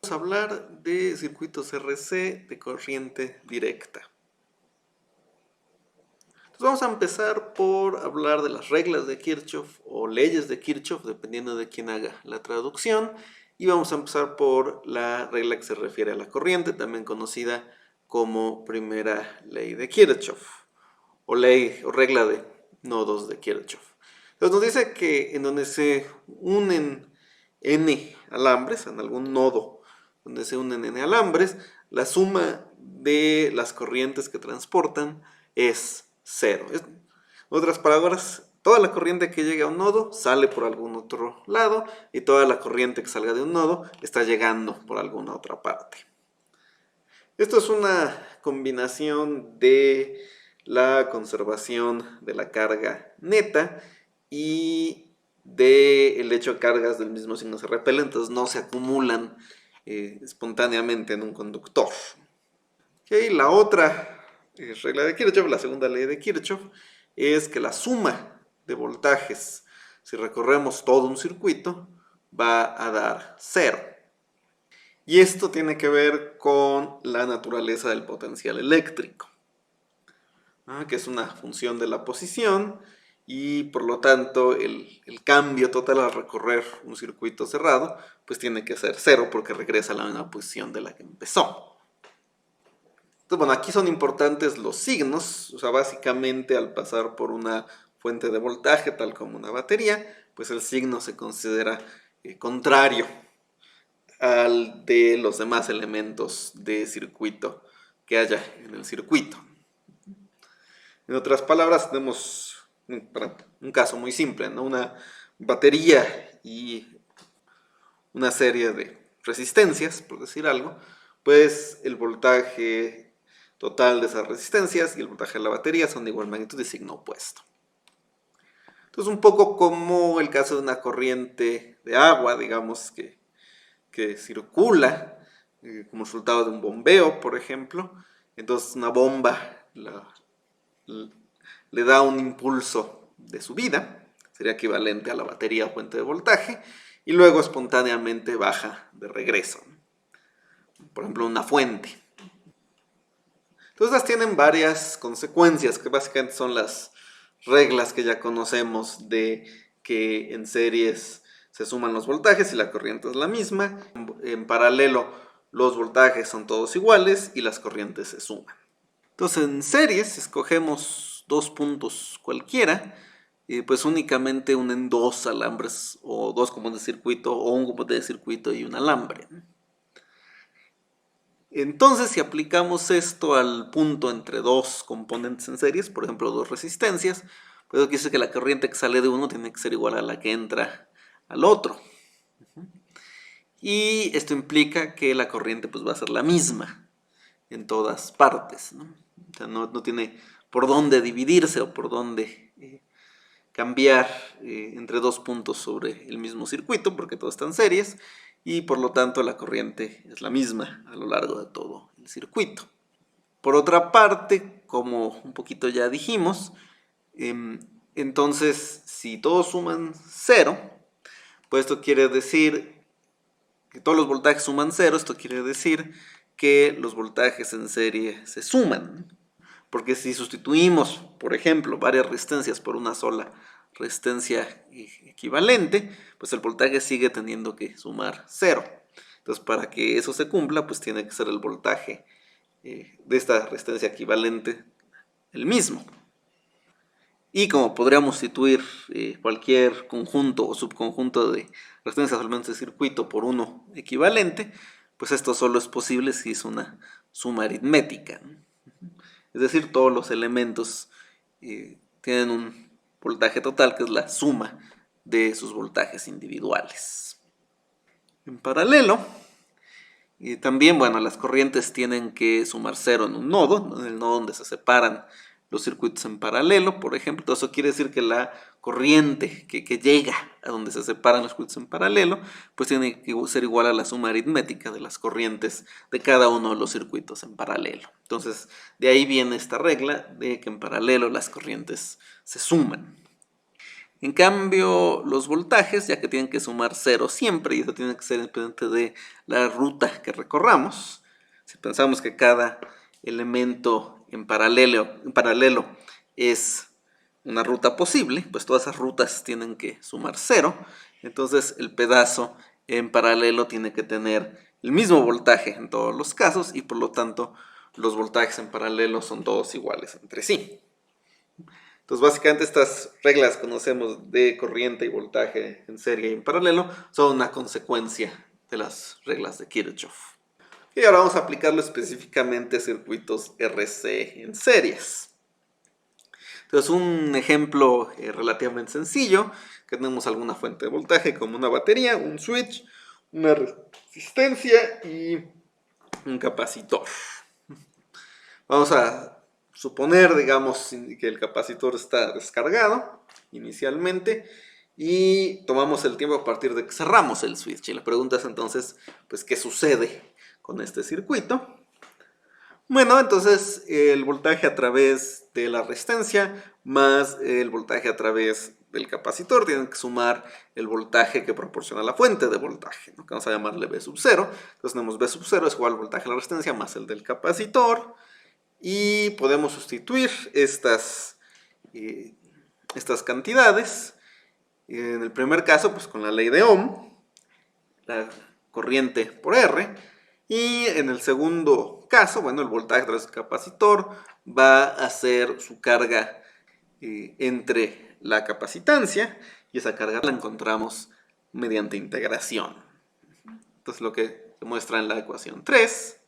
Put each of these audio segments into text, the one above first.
Vamos a hablar de circuitos RC de corriente directa. Entonces vamos a empezar por hablar de las reglas de Kirchhoff o leyes de Kirchhoff, dependiendo de quién haga la traducción. Y vamos a empezar por la regla que se refiere a la corriente, también conocida como primera ley de Kirchhoff, o ley o regla de nodos de Kirchhoff. Entonces nos dice que en donde se unen n alambres, en algún nodo donde se unen n alambres, la suma de las corrientes que transportan es 0. En otras palabras, toda la corriente que llega a un nodo sale por algún otro lado y toda la corriente que salga de un nodo está llegando por alguna otra parte. Esto es una combinación de la conservación de la carga neta y del hecho de cargas del mismo signo se repelen, entonces no se acumulan espontáneamente en un conductor. Okay, la otra regla de Kirchhoff, la segunda ley de Kirchhoff, es que la suma de voltajes, si recorremos todo un circuito, va a dar 0. Y esto tiene que ver con la naturaleza del potencial eléctrico, que es una función de la posición y por lo tanto el cambio total al recorrer un circuito cerrado pues tiene que ser 0 porque regresa a la misma posición de la que empezó. Entonces, bueno, aquí son importantes los signos, o sea, básicamente al pasar por una fuente de voltaje tal como una batería, pues el signo se considera contrario al de los demás elementos de circuito que haya en el circuito. En otras palabras, tenemos un caso muy simple, ¿no? Una batería y una serie de resistencias, por decir algo, pues el voltaje total de esas resistencias y el voltaje de la batería son de igual magnitud y signo opuesto. Entonces, un poco como el caso de una corriente de agua, digamos, que circula como resultado de un bombeo, por ejemplo. Entonces una bomba le da un impulso de subida, sería equivalente a la batería o fuente de voltaje, y luego espontáneamente baja de regreso. Por ejemplo, una fuente. Entonces estas tienen varias consecuencias, que básicamente son las reglas que ya conocemos de que en series se suman los voltajes y la corriente es la misma. En paralelo los voltajes son todos iguales y las corrientes se suman. Entonces en series, si escogemos dos puntos cualquiera, pues únicamente unen dos alambres o dos componentes de circuito o un componente de circuito y un alambre. Entonces si aplicamos esto al punto entre dos componentes en series, por ejemplo dos resistencias, pues eso quiere decir que la corriente que sale de uno tiene que ser igual a la que entra al otro. Y esto implica que la corriente pues va a ser la misma en todas partes, ¿no? O sea, no tiene por dónde dividirse o por dónde cambiar entre dos puntos sobre el mismo circuito, porque todo está en series, y por lo tanto la corriente es la misma a lo largo de todo el circuito. Por otra parte, como un poquito ya dijimos, entonces si todos suman 0, pues esto quiere decir que todos los voltajes suman 0, esto quiere decir que los voltajes en serie se suman. Porque si sustituimos, por ejemplo, varias resistencias por una sola resistencia equivalente, pues el voltaje sigue teniendo que sumar 0. Entonces, para que eso se cumpla, pues tiene que ser el voltaje de esta resistencia equivalente el mismo. Y como podríamos sustituir cualquier conjunto o subconjunto de resistencias al menos de circuito por uno equivalente, pues esto solo es posible si es una suma aritmética. Es decir, todos los elementos tienen un voltaje total que es la suma de sus voltajes individuales. En paralelo, también, bueno, las corrientes tienen que sumar 0 en un nodo, en el nodo donde se separan los circuitos en paralelo, por ejemplo. Eso quiere decir que la corriente que llega a donde se separan los circuitos en paralelo, pues tiene que ser igual a la suma aritmética de las corrientes de cada uno de los circuitos en paralelo. Entonces, de ahí viene esta regla de que en paralelo las corrientes se suman. En cambio, los voltajes, ya que tienen que sumar 0 siempre, y eso tiene que ser independiente de la ruta que recorramos. Si pensamos que cada elemento en paralelo es una ruta posible, pues todas esas rutas tienen que sumar 0. Entonces el pedazo en paralelo tiene que tener el mismo voltaje en todos los casos y por lo tanto los voltajes en paralelo son todos iguales entre sí. Entonces básicamente estas reglas que conocemos de corriente y voltaje en serie y en paralelo son una consecuencia de las reglas de Kirchhoff. Y ahora vamos a aplicarlo específicamente a circuitos RC en series. Entonces un ejemplo relativamente sencillo, que tenemos alguna fuente de voltaje como una batería, un switch, una resistencia y un capacitor. Vamos a suponer, digamos, que el capacitor está descargado inicialmente y tomamos el tiempo a partir de que cerramos el switch. Y la pregunta es entonces, pues, ¿qué sucede con este circuito? Bueno, entonces el voltaje a través de la resistencia más el voltaje a través del capacitor tienen que sumar el voltaje que proporciona la fuente de voltaje, ¿no? Que vamos a llamarle V sub 0. Entonces tenemos V sub 0 es igual al voltaje de la resistencia más el del capacitor. Y podemos sustituir estas cantidades. En el primer caso, pues con la ley de Ohm, la corriente por R. Y en el segundo caso, bueno, el voltaje a través del capacitor va a ser su carga entre la capacitancia, y esa carga la encontramos mediante integración. Entonces lo que se muestra en la ecuación 3.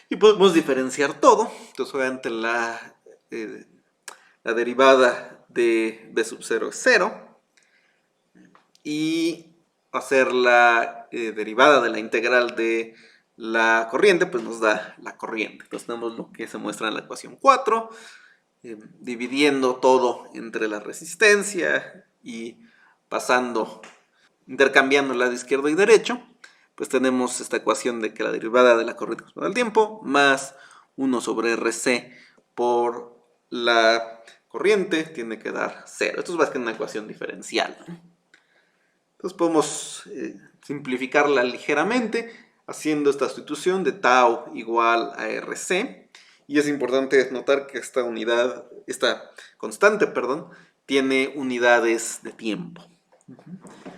Y podemos diferenciar todo. Entonces obviamente la derivada de B sub 0 es 0. Y hacer la derivada de la integral de la corriente, pues nos da la corriente. Entonces tenemos lo que se muestra en la ecuación 4, dividiendo todo entre la resistencia y intercambiándola de izquierdo y derecho, pues tenemos esta ecuación de que la derivada de la corriente corresponde al tiempo, más 1 sobre RC por la corriente tiene que dar 0. Esto es básicamente una ecuación diferencial. Entonces podemos simplificarla ligeramente haciendo esta sustitución de tau igual a RC. Y es importante notar que esta constante, tiene unidades de tiempo.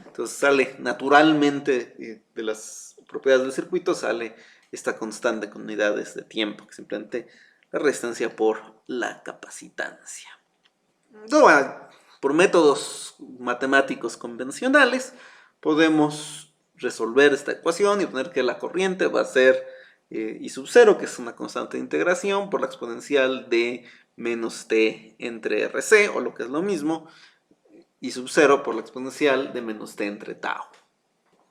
Entonces sale naturalmente de las propiedades del circuito, sale esta constante con unidades de tiempo, que es simplemente la resistencia por la capacitancia. Entonces, bueno, por métodos matemáticos convencionales podemos resolver esta ecuación y obtener que la corriente va a ser I sub 0, que es una constante de integración, por la exponencial de menos t entre RC, o lo que es lo mismo, I sub 0 por la exponencial de menos t entre tau.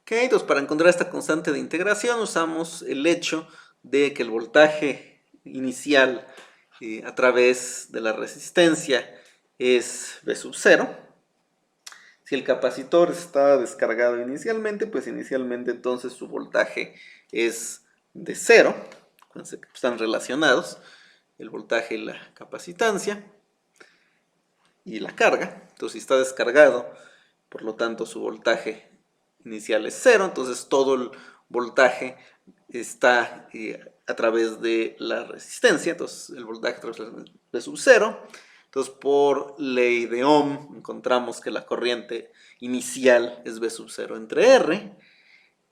Okay, entonces para encontrar esta constante de integración usamos el hecho de que el voltaje inicial a través de la resistencia es V sub 0. Si el capacitor está descargado inicialmente, pues inicialmente entonces su voltaje es de 0. Acuérdense que están relacionados el voltaje y la capacitancia y la carga. Entonces si está descargado, por lo tanto su voltaje inicial es 0. Entonces todo el voltaje está a través de la resistencia. Entonces el voltaje a través de sub 0. Entonces por ley de Ohm encontramos que la corriente inicial es V sub 0 entre R.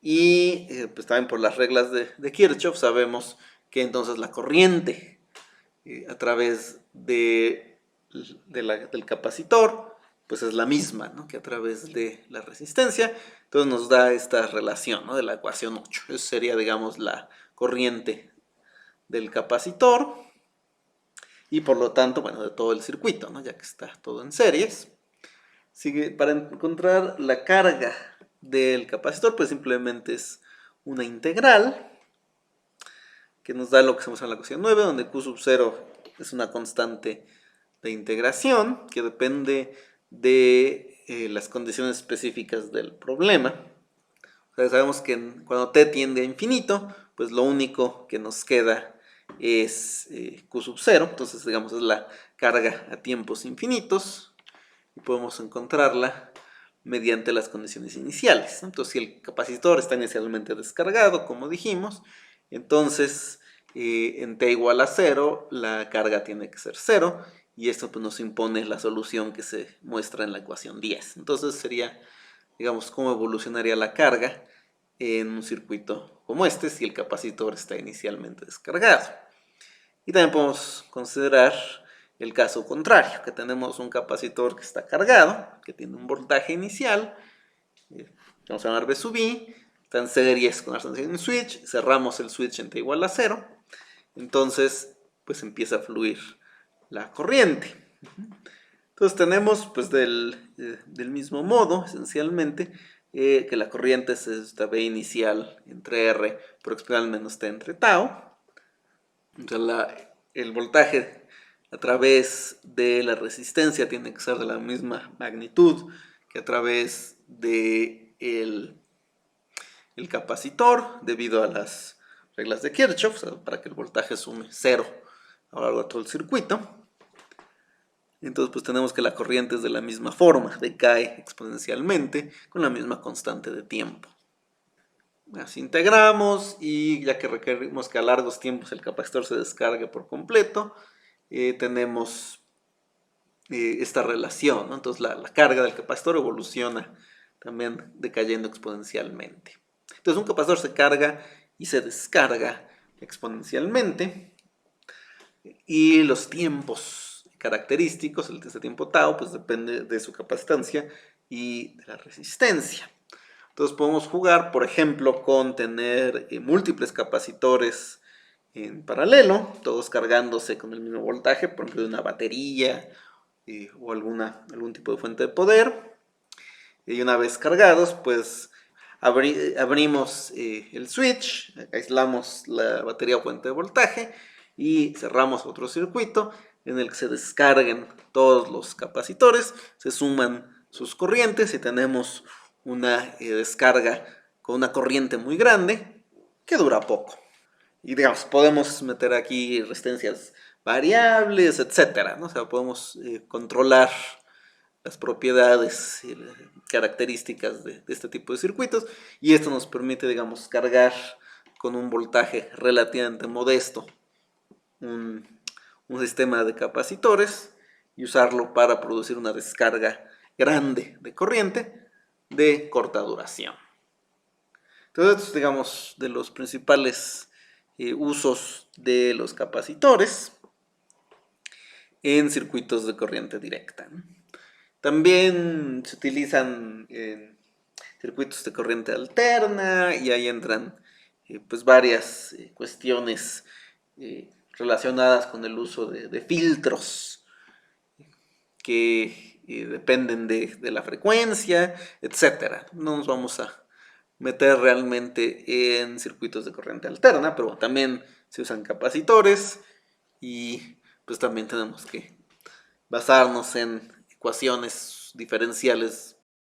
Y pues también por las reglas de Kirchhoff sabemos que entonces la corriente a través del capacitor pues es la misma, ¿no?, que a través de la resistencia. Entonces nos da esta relación, ¿no?, de la ecuación 8. Eso sería, digamos, la corriente del capacitor y por lo tanto, bueno, de todo el circuito, ¿no?, ya que está todo en series. Para encontrar la carga del capacitor, pues simplemente es una integral que nos da lo que se muestra en la ecuación 9, donde Q sub 0 es una constante de integración que depende de las condiciones específicas del problema. O sea, sabemos que cuando t tiende a infinito, pues lo único que nos queda es Q sub 0, entonces digamos es la carga a tiempos infinitos. y podemos encontrarla mediante las condiciones iniciales. Entonces, si el capacitor está inicialmente descargado, como dijimos, entonces en t igual a 0, la carga tiene que ser 0, y esto pues, nos impone la solución que se muestra en la ecuación 10. Entonces sería, digamos, cómo evolucionaría la carga en un circuito como este si el capacitor está inicialmente descargado. Y también podemos considerar el caso contrario, que tenemos un capacitor que está cargado, que tiene un voltaje inicial, vamos a llamar V sub I, está en series con la estancia de un switch, cerramos el switch en t igual a 0, entonces pues empieza a fluir la corriente. Entonces tenemos pues del mismo modo, esencialmente, que la corriente es esta V inicial entre R proporcional menos T entre tau. O sea, el voltaje a través de la resistencia tiene que ser de la misma magnitud que a través de el capacitor, debido a las reglas de Kirchhoff, o sea, para que el voltaje sume 0 a lo largo de todo el circuito. Entonces pues tenemos que la corriente es de la misma forma, decae exponencialmente con la misma constante de tiempo. Así integramos, y ya que requerimos que a largos tiempos el capacitor se descargue por completo, tenemos esta relación, ¿no? Entonces la carga del capacitor evoluciona también decayendo exponencialmente. Entonces un capacitor se carga y se descarga exponencialmente, y los tiempos característicos, este tiempo tau, pues depende de su capacitancia y de la resistencia. Entonces podemos jugar, por ejemplo, con tener múltiples capacitores en paralelo, todos cargándose con el mismo voltaje, por ejemplo de una batería o algún tipo de fuente de poder. Y una vez cargados, pues abrimos el switch, aislamos la batería o fuente de voltaje y cerramos otro circuito en el que se descarguen todos los capacitores, se suman sus corrientes y tenemos una descarga con una corriente muy grande que dura poco. Y digamos, podemos meter aquí resistencias variables, etcétera, ¿no? O sea, podemos controlar las propiedades y las características de este tipo de circuitos, y esto nos permite, digamos, cargar con un voltaje relativamente modesto un sistema de capacitores y usarlo para producir una descarga grande de corriente de corta duración. Entonces, digamos, de los principales usos de los capacitores en circuitos de corriente directa, ¿no? También se utilizan en circuitos de corriente alterna, y ahí entran pues varias cuestiones relacionadas con el uso de filtros que dependen de la frecuencia, etc. No nos vamos a meter realmente en circuitos de corriente alterna, pero también se usan capacitores, y pues también tenemos que basarnos en ecuaciones diferenciales